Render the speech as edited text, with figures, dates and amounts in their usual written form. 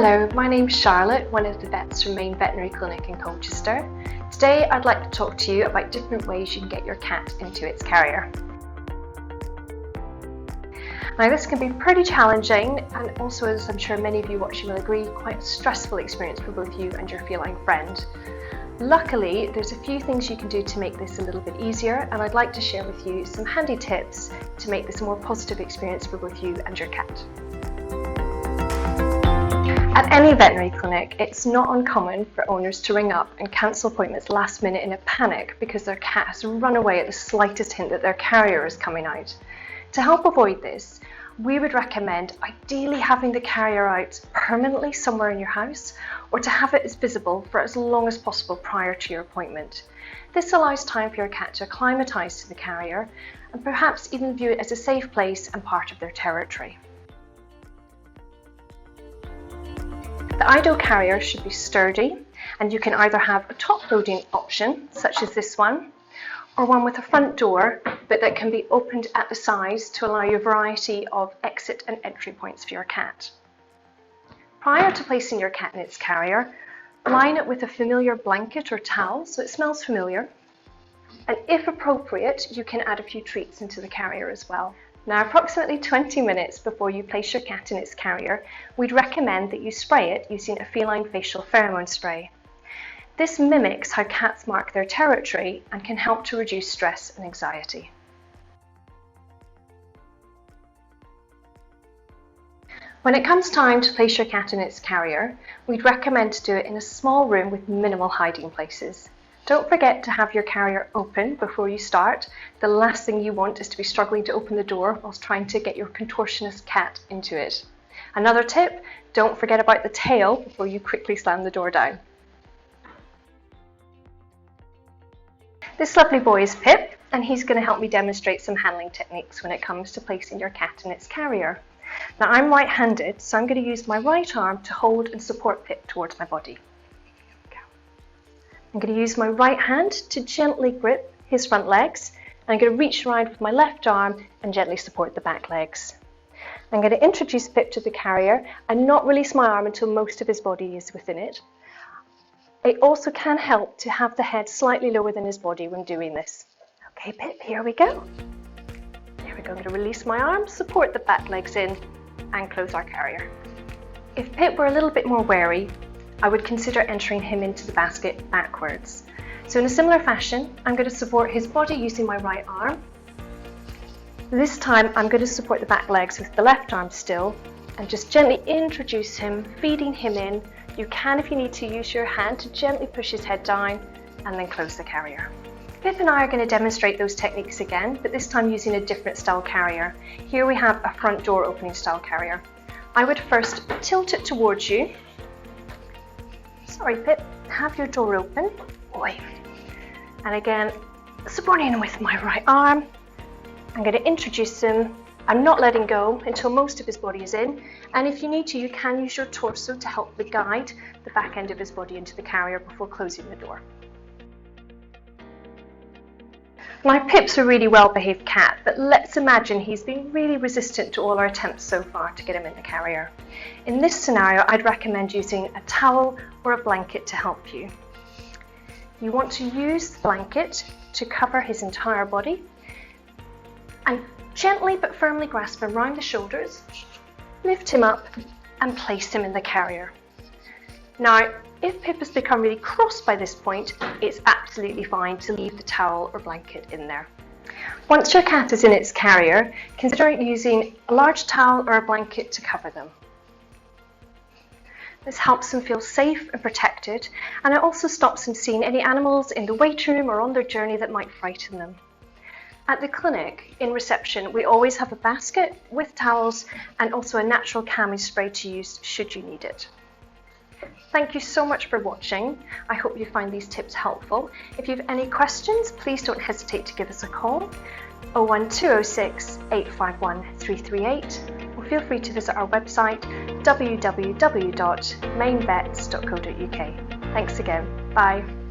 Hello, my name's Charlotte, one of the vets from Maine Veterinary Clinic in Colchester. Today I'd like to talk to you about different ways you can get your cat into its carrier. Now this can be pretty challenging and also, as I'm sure many of you watching will agree, quite a stressful experience for both you and your feline friend. Luckily, there's a few things you can do to make this a little bit easier, and I'd like to share with you some handy tips to make this a more positive experience for both you and your cat. At any veterinary clinic, it's not uncommon for owners to ring up and cancel appointments last minute in a panic because their cat has run away at the slightest hint that their carrier is coming out. To help avoid this, we would recommend ideally having the carrier out permanently somewhere in your house, or to have it as visible for as long as possible prior to your appointment. This allows time for your cat to acclimatise to the carrier and perhaps even view it as a safe place and part of their territory. The ideal carrier should be sturdy, and you can either have a top-loading option, such as this one, or one with a front door, but that can be opened at the sides to allow you a variety of exit and entry points for your cat. Prior to placing your cat in its carrier, line it with a familiar blanket or towel so it smells familiar, and if appropriate, you can add a few treats into the carrier as well. Now, approximately 20 minutes before you place your cat in its carrier, we'd recommend that you spray it using a feline facial pheromone spray. This mimics how cats mark their territory and can help to reduce stress and anxiety. When it comes time to place your cat in its carrier, we'd recommend to do it in a small room with minimal hiding places. Don't forget to have your carrier open before you start. The last thing you want is to be struggling to open the door whilst trying to get your contortionist cat into it. Another tip, don't forget about the tail before you quickly slam the door down. This lovely boy is Pip, and he's going to help me demonstrate some handling techniques when it comes to placing your cat in its carrier. Now, I'm right-handed, so I'm going to use my right arm to hold and support Pip towards my body. I'm going to use my right hand to gently grip his front legs, and I'm going to reach around with my left arm and gently support the back legs. I'm going to introduce Pip to the carrier and not release my arm until most of his body is within it. It also can help to have the head slightly lower than his body when doing this. Okay, Pip, here we go. Here we go. I'm going to release my arm, support the back legs in, and close our carrier. If Pip were a little bit more wary, I would consider entering him into the basket backwards. So in a similar fashion, I'm going to support his body using my right arm. This time I'm going to support the back legs with the left arm still, and just gently introduce him, feeding him in. You can, if you need to, use your hand to gently push his head down and then close the carrier. Pip and I are going to demonstrate those techniques again, but this time using a different style carrier. Here we have a front door opening style carrier. I would first tilt it towards you. Sorry, Pip, have your door open. Boy. And again, supporting him with my right arm. I'm going to introduce him. I'm not letting go until most of his body is in. And if you need to, you can use your torso to help guide the back end of his body into the carrier before closing the door. My Pip's a really well-behaved cat, but let's imagine he's been really resistant to all our attempts so far to get him in the carrier. In this scenario, I'd recommend using a towel or a blanket to help you. You want to use the blanket to cover his entire body and gently but firmly grasp him around the shoulders, lift him up and place him in the carrier. Now, if Pip has become really cross by this point, it's absolutely fine to leave the towel or blanket in there. Once your cat is in its carrier, consider using a large towel or a blanket to cover them. This helps them feel safe and protected, and it also stops them seeing any animals in the waiting room or on their journey that might frighten them. At the clinic, in reception, we always have a basket with towels and also a natural calming spray to use should you need it. Thank you so much for watching. I hope you find these tips helpful. If you have any questions, please don't hesitate to give us a call, 01206 851 338, or feel free to visit our website, www.mainvets.co.uk. Thanks again. Bye.